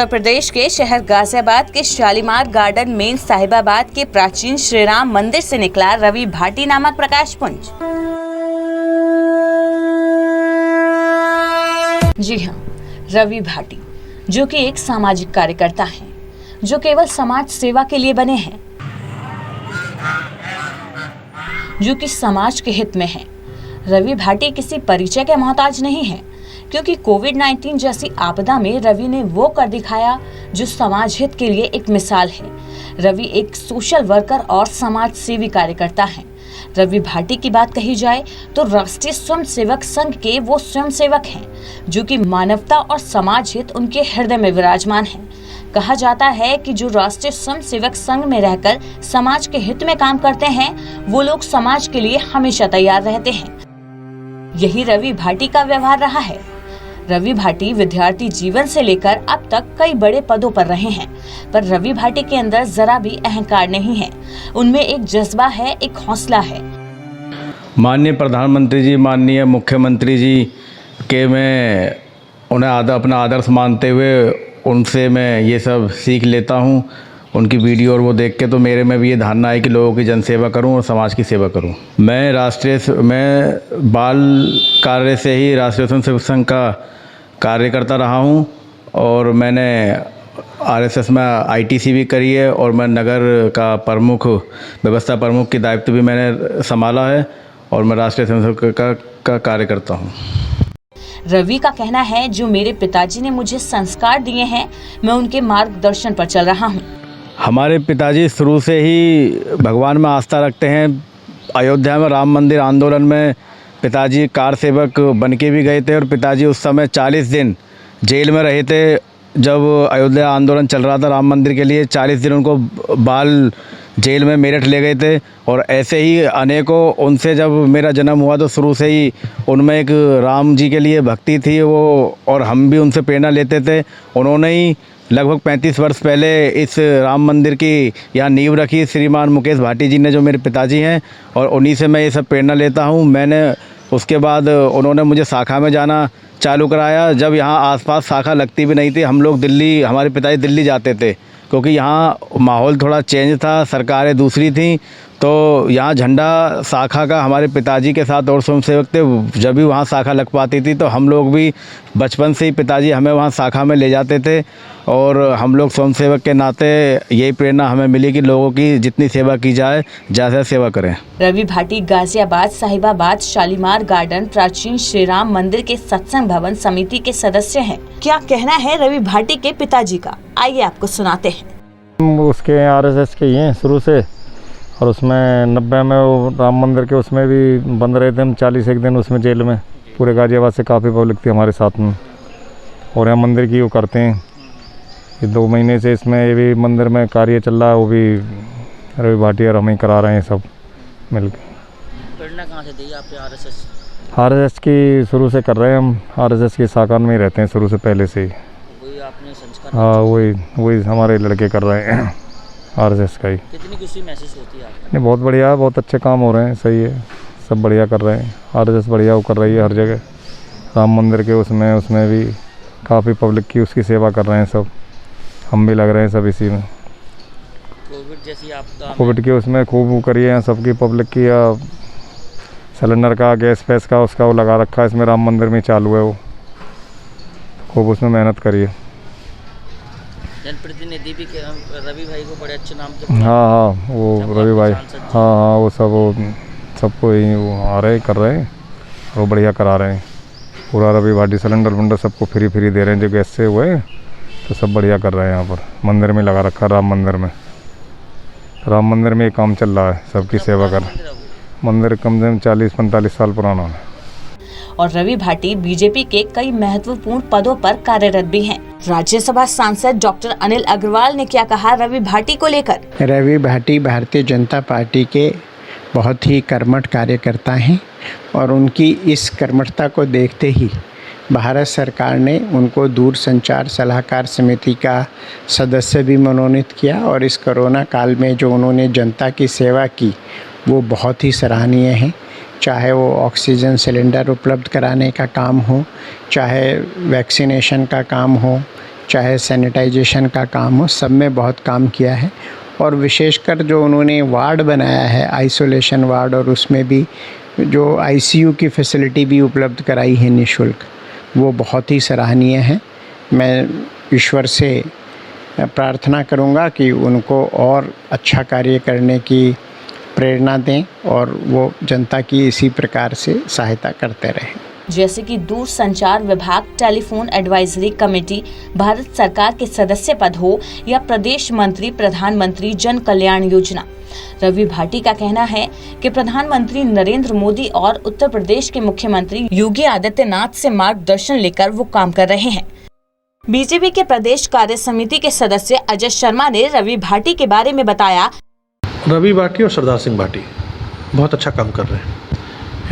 उत्तर प्रदेश के शहर गाजियाबाद के शालीमार गार्डन मेन साहिबाबाद के प्राचीन श्री राम मंदिर से निकला रवि भाटी नामक प्रकाश पुंज। जी हाँ, रवि भाटी जो कि एक सामाजिक कार्यकर्ता हैं, जो केवल समाज सेवा के लिए बने हैं, जो कि समाज के हित में हैं। रवि भाटी किसी परिचय के मोहताज नहीं है, क्योंकि कोविड-19 जैसी आपदा में रवि ने वो कर दिखाया जो समाज हित के लिए एक मिसाल है। रवि एक सोशल वर्कर और समाज सेवी कार्यकर्ता हैं। रवि भाटी की बात कही जाए तो राष्ट्रीय स्वयं सेवक संघ के वो स्वयं सेवक हैं, जो कि मानवता और समाज हित उनके हृदय में विराजमान है। कहा जाता है कि जो राष्ट्रीय स्वयं सेवक संघ में रहकर समाज के हित में काम करते हैं, वो लोग समाज के लिए हमेशा तैयार रहते हैं। यही रवि भाटी का व्यवहार रहा है। रवि भाटी विद्यार्थी जीवन से लेकर अब तक कई बड़े पदों पर रहे हैं, पर रवि भाटी के अंदर जरा भी अहंकार नहीं है। उनमें एक जज्बा है, एक हौसला है। माननीय प्रधानमंत्री जी, माननीय मुख्यमंत्री जी के मैं उन्हें अपना आदर्श मानते हुए उनसे मैं ये सब सीख लेता हूँ। उनकी वीडियो और वो देख के तो मेरे में भी ये धारणा है कि लोगों की जनसेवा करूं और समाज की सेवा करूं। मैं बाल कार्य से ही राष्ट्रीय स्वयं सेवक संघ का कार्यकर्ता रहा हूं और मैंने आरएसएस में आईटीसी भी करी है और मैं नगर का प्रमुख, व्यवस्था प्रमुख की दायित्व भी मैंने संभाला है और मैं राष्ट्रीय स्वयं सेवक का कार्यकर्ता हूँ। रवि का कहना है, जो मेरे पिताजी ने मुझे संस्कार दिए हैं, मैं उनके मार्गदर्शन पर चल रहा हूँ। हमारे पिताजी शुरू से ही भगवान में आस्था रखते हैं। अयोध्या में राम मंदिर आंदोलन में पिताजी कार सेवक बन के भी गए थे और पिताजी उस समय 40 दिन जेल में रहे थे। जब अयोध्या आंदोलन चल रहा था राम मंदिर के लिए, 40 दिन उनको बाल जेल में मेरठ ले गए थे। और ऐसे ही अनेकों, उनसे जब मेरा जन्म हुआ तो शुरू से ही उनमें एक राम जी के लिए भक्ति थी वो, और हम भी उनसे प्रेरणा लेते थे। उन्होंने ही लगभग 35 वर्ष पहले इस राम मंदिर की यहाँ नींव रखी, श्रीमान मुकेश भाटी जी ने, जो मेरे पिताजी हैं, और उन्हीं से मैं ये सब प्रेरणा लेता हूँ। मैंने उसके बाद उन्होंने मुझे शाखा में जाना चालू कराया। जब यहाँ आसपास शाखा लगती भी नहीं थी, हम लोग दिल्ली, हमारे पिताजी दिल्ली जाते थे, क्योंकि यहाँ माहौल थोड़ा चेंज था, सरकारें दूसरी थी, तो यहाँ झंडा शाखा का हमारे पिताजी के साथ और स्वयं सेवक थे। जब भी वहाँ शाखा लग पाती थी तो हम लोग भी बचपन से ही पिताजी हमें वहाँ शाखा में ले जाते थे और हम लोग स्वयं सेवक के नाते यही प्रेरणा हमें मिली कि लोगों की जितनी सेवा की जाए, ज़्यादा सेवा करें। रवि भाटी गाजियाबाद, साहिबाबाद, शालीमार गार्डन, प्राचीन श्री राम मंदिर के सत्संग भवन समिति के सदस्य हैं। क्या कहना है रवि भाटी के पिताजी का, आइए आपको सुनाते हैं। उसके आरएसएस के ही हैं शुरू से, और उसमें 90 में वो राम मंदिर के उसमें भी बंद रहे थे हम 41 दिन उसमें जेल में। पूरे गाजियाबाद से काफ़ी पब्लिक थी हमारे साथ में, और यहाँ मंदिर की वो करते हैं। ये 2 महीने से इसमें ये भी मंदिर में कार्य चल रहा है, वो भी रवि भाटी और हम ही करा रहे हैं सब मिलकर। प्रेरणा कहाँ से दी आपके आरएसएस? आरएसएस की शुरू से कर रहे हैं हम, आरएसएस की शाखा में ही रहते हैं शुरू से पहले से ही। वही आपने संस्कार? हाँ, वही हमारे लड़के कर रहे हैं आरएसएस का ही। कितनी खुशी महसूस होती है आपको? नहीं, बहुत बढ़िया, बहुत अच्छे काम हो रहे हैं, सही है, सब बढ़िया कर रहे हैं। आरएसएस बढ़िया वो कर रही है हर जगह। राम मंदिर के उसमें भी काफ़ी पब्लिक की उसकी सेवा कर रहे हैं सब, हम भी लग रहे हैं सब इसी में। कोविड जैसी आपदा, कोविड के उसमें खूब वो करिए यहाँ सबकी पब्लिक की, या सिलेंडर का, गैस फैस का, उसका वो लगा रखा है इसमें, राम मंदिर में चालू है वो, खूब उसमें मेहनत करिए। जनप्रतिनिधि भी रवि भाई को बड़े अच्छे नाम से, हाँ, वो रवि भाई, हाँ, वो सबको ही वो आ रहे कर रहे हैं, वो बढ़िया करा रहे हैं। पूरा रवि भाटी सिलेंडर सबको फ्री दे रहे हैं, जो गैस से हुए तो सब बढ़िया कर रहे हैं। यहाँ पर मंदिर में लगा रखा है, राम मंदिर में ये काम चल रहा है, सबकी सेवा कर। मंदिर कम से कम 40-45 साल पुराना है। और रवि भाटी बीजेपी के कई महत्वपूर्ण पदों पर कार्यरत भी हैं। राज्यसभा सांसद डॉक्टर अनिल अग्रवाल ने क्या कहा रवि भाटी को लेकर? रवि भाटी भारतीय जनता पार्टी के बहुत ही कर्मठ कार्यकर्ता हैं और उनकी इस कर्मठता को देखते ही भारत सरकार ने उनको दूरसंचार सलाहकार समिति का सदस्य भी मनोनीत किया। और इस कोरोना काल में जो उन्होंने जनता की सेवा की वो बहुत ही सराहनीय है। चाहे वो ऑक्सीजन सिलेंडर उपलब्ध कराने का काम हो, चाहे वैक्सीनेशन का काम हो, चाहे सैनिटाइजेशन का काम हो, सब में बहुत काम किया है। और विशेषकर जो उन्होंने वार्ड बनाया है, आइसोलेशन वार्ड, और उसमें भी जो आईसीयू की फैसिलिटी भी उपलब्ध कराई है निःशुल्क, वो बहुत ही सराहनीय है। मैं ईश्वर से प्रार्थना करूंगा कि उनको और अच्छा कार्य करने की प्रेरणा दें और वो जनता की इसी प्रकार से सहायता करते रहें। जैसे कि दूरसंचार विभाग, टेलीफोन एडवाइजरी कमेटी, भारत सरकार के सदस्य पद हो या प्रदेश मंत्री, प्रधानमंत्री जन कल्याण योजना, रवि भाटी का कहना है कि प्रधानमंत्री नरेंद्र मोदी और उत्तर प्रदेश के मुख्यमंत्री योगी आदित्यनाथ से मार्गदर्शन लेकर वो काम कर रहे हैं। बीजेपी के प्रदेश कार्य समिति के सदस्य अजय शर्मा ने रवि भाटी के बारे में बताया। रवि भाटी और सरदार सिंह भाटी बहुत अच्छा काम कर रहे हैं।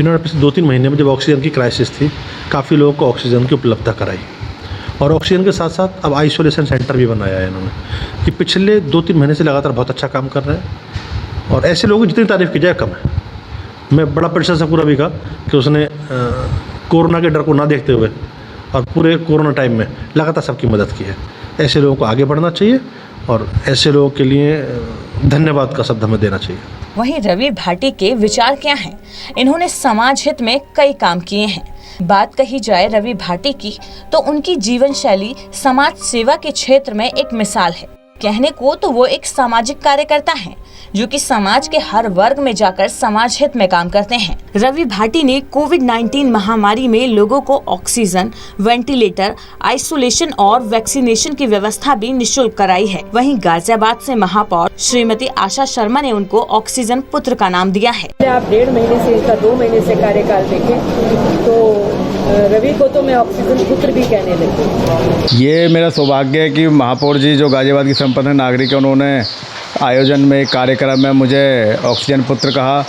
इन्होंने पिछले 2-3 महीने में जब ऑक्सीजन की क्राइसिस थी, काफ़ी लोगों को ऑक्सीजन की उपलब्धता कराई, और ऑक्सीजन के साथ साथ अब आइसोलेशन सेंटर भी बनाया है इन्होंने, कि पिछले 2-3 महीने से लगातार बहुत अच्छा काम कर रहे हैं। और ऐसे लोगों की जितनी तारीफ़ की जाए कम है। मैं बड़ा प्रशंसक हूँ रवि का कि उसने कोरोना के डर को ना देखते हुए और पूरे कोरोना टाइम में लगातार सबकी मदद की है। ऐसे लोगों को आगे बढ़ना चाहिए और ऐसे लोगों के लिए धन्यवाद का शब्द हमें देना चाहिए। वहीं रवि भाटी के विचार क्या हैं? इन्होंने समाज हित में कई काम किए हैं। बात कही जाए रवि भाटी की तो उनकी जीवन शैली समाज सेवा के क्षेत्र में एक मिसाल है। कहने को तो वो एक सामाजिक कार्यकर्ता हैं, जो कि समाज के हर वर्ग में जाकर समाज हित में काम करते हैं। रवि भाटी ने कोविड-19 महामारी में लोगों को ऑक्सीजन, वेंटिलेटर, आइसोलेशन और वैक्सीनेशन की व्यवस्था भी निःशुल्क कराई है। वहीं गाजियाबाद से महापौर श्रीमती आशा शर्मा ने उनको ऑक्सीजन पुत्र का नाम दिया है। आप 1.5 महीने से इनका 2 महीने से कार्यकाल देखें तो रवि को तो मैं ऑक्सीजन पुत्र भी कहने लगी। ये मेरा सौभाग्य है कि महापौर जी जो गाजियाबाद की संपन्न नागरिक है, उन्होंने आयोजन में एक कार्यक्रम में मुझे ऑक्सीजन पुत्र कहा।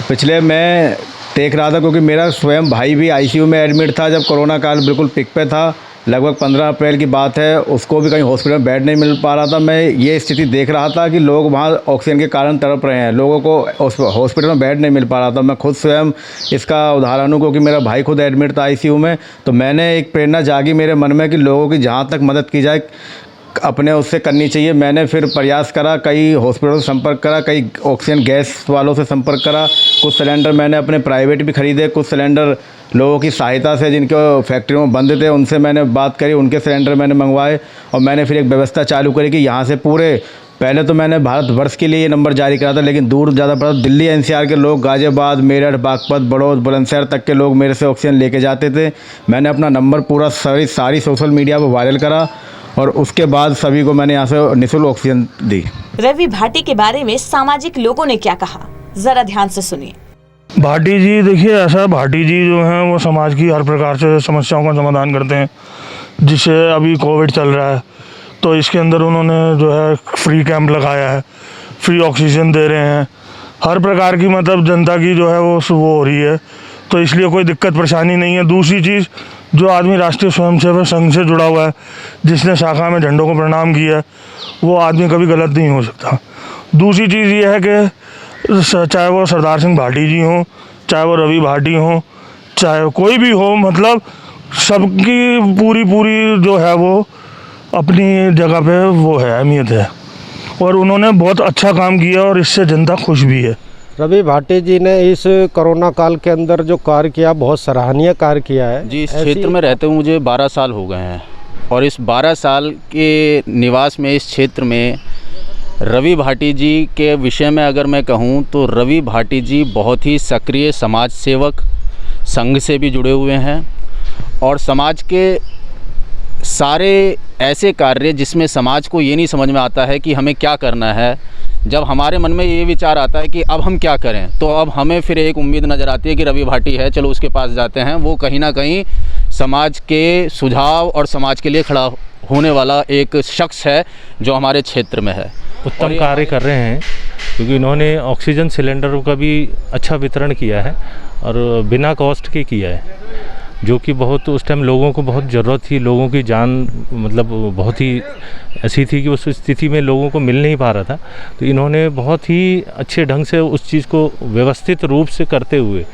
पिछले मैं देख रहा था, क्योंकि मेरा स्वयं भाई भी आईसीयू में एडमिट था जब कोरोना काल बिल्कुल पिक पे था। लगभग 15 अप्रैल की बात है, उसको भी कहीं हॉस्पिटल में बेड नहीं मिल पा रहा था। मैं ये स्थिति देख रहा था कि लोग वहाँ ऑक्सीजन के कारण तड़प रहे हैं, लोगों को हॉस्पिटल में बेड नहीं मिल पा रहा था। मैं खुद स्वयं इसका उदाहरण हूँ, क्योंकि मेरा भाई खुद एडमिट था आईसीयू में। तो मैंने एक प्रेरणा जागी मेरे मन में कि लोगों की जहाँ तक मदद की जाए अपने उससे करनी चाहिए। मैंने फिर प्रयास करा, कई हॉस्पिटल से संपर्क करा, कई ऑक्सीजन गैस वालों से संपर्क करा। कुछ सिलेंडर मैंने अपने प्राइवेट भी ख़रीदे, कुछ सिलेंडर लोगों की सहायता से जिनके फैक्ट्रियों में बंद थे उनसे मैंने बात करी, उनके सिलेंडर मैंने मंगवाए। और मैंने फिर एक व्यवस्था चालू करी कि यहाँ से पूरे, पहले तो मैंने भारतवर्ष के लिए ये नंबर जारी करा था, लेकिन दूर ज़्यादा पड़ा दिल्ली एनसीआर के लोग, गाजियाबाद, मेरठ, बागपत, बड़ौद, बुलंदशहर तक के लोग मेरे से ऑक्सीजन लेके जाते थे। मैंने अपना नंबर पूरा सारी सोशल मीडिया पर वायरल करा और उसके बाद सभी को मैंने यहाँ से निःशुल्क ऑक्सीजन दी। रवि भाटी के बारे में सामाजिक लोगों ने क्या कहा, जरा ध्यान से सुनिए। भाटी जी, देखिए ऐसा, भाटी जी जो हैं वो समाज की हर प्रकार से समस्याओं का समाधान करते हैं। जिससे अभी कोविड चल रहा है तो इसके अंदर उन्होंने जो है फ्री कैंप लगाया है, फ्री ऑक्सीजन दे रहे हैं, हर प्रकार की मतलब जनता की जो है वो हो रही है, तो इसलिए कोई दिक्कत परेशानी नहीं है। दूसरी चीज़, जो आदमी राष्ट्रीय स्वयंसेवक संघ से जुड़ा हुआ है, जिसने शाखा में झंडों को प्रणाम किया है, वो आदमी कभी गलत नहीं हो सकता। दूसरी चीज़ ये है कि चाहे वो सरदार सिंह भाटी जी हों, चाहे वो रवि भाटी हों, चाहे कोई भी हो, मतलब सबकी पूरी जो है वो अपनी जगह पे वो है, अहमियत है, और उन्होंने बहुत अच्छा काम किया और इससे जनता खुश भी है। रवि भाटी जी ने इस कोरोना काल के अंदर जो कार्य किया, बहुत सराहनीय कार्य किया है जी। इस क्षेत्र में रहते हुए मुझे 12 साल हो गए हैं और इस 12 साल के निवास में इस क्षेत्र में रवि भाटी जी के विषय में अगर मैं कहूँ तो रवि भाटी जी बहुत ही सक्रिय समाज सेवक, संघ से भी जुड़े हुए हैं और समाज के सारे ऐसे कार्य जिसमें समाज को ये नहीं समझ में आता है कि हमें क्या करना है। जब हमारे मन में ये विचार आता है कि अब हम क्या करें, तो अब हमें फिर एक उम्मीद नज़र आती है कि रवि भाटी है, चलो उसके पास जाते हैं। वो कहीं ना कहीं समाज के सुझाव और समाज के लिए खड़ा होने वाला एक शख्स है जो हमारे क्षेत्र में है। उत्तम कार्य कर रहे हैं, क्योंकि इन्होंने ऑक्सीजन सिलेंडरों का भी अच्छा वितरण किया है और बिना कॉस्ट के किया है, जो कि बहुत उस टाइम लोगों को बहुत ज़रूरत थी। लोगों की जान मतलब बहुत ही ऐसी थी कि उस स्थिति में लोगों को मिल नहीं पा रहा था, तो इन्होंने बहुत ही अच्छे ढंग से उस चीज़ को व्यवस्थित रूप से करते हुए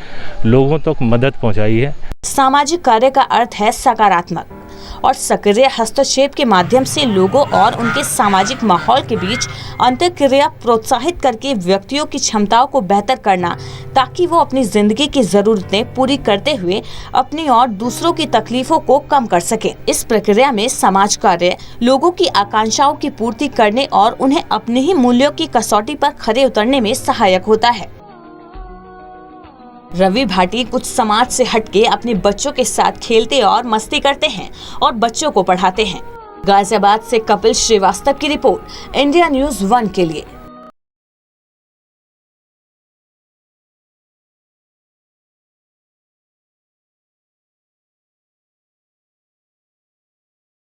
लोगों तक मदद पहुंचाई है। सामाजिक कार्य का अर्थ है सकारात्मक और सक्रिय हस्तक्षेप के माध्यम से लोगों और उनके सामाजिक माहौल के बीच अंतःक्रिया प्रोत्साहित करके व्यक्तियों की क्षमताओं को बेहतर करना, ताकि वो अपनी जिंदगी की जरूरतें पूरी करते हुए अपनी और दूसरों की तकलीफों को कम कर सके। इस प्रक्रिया में समाज कार्य लोगों की आकांक्षाओं की पूर्ति करने और उन्हें अपने ही मूल्यों की कसौटी पर खरे उतरने में सहायक होता है। रवि भाटी कुछ समाज से हटके अपने बच्चों के साथ खेलते और मस्ती करते हैं और बच्चों को पढ़ाते हैं। गाजियाबाद से कपिल श्रीवास्तव की रिपोर्ट, इंडिया न्यूज़ 1 के लिए।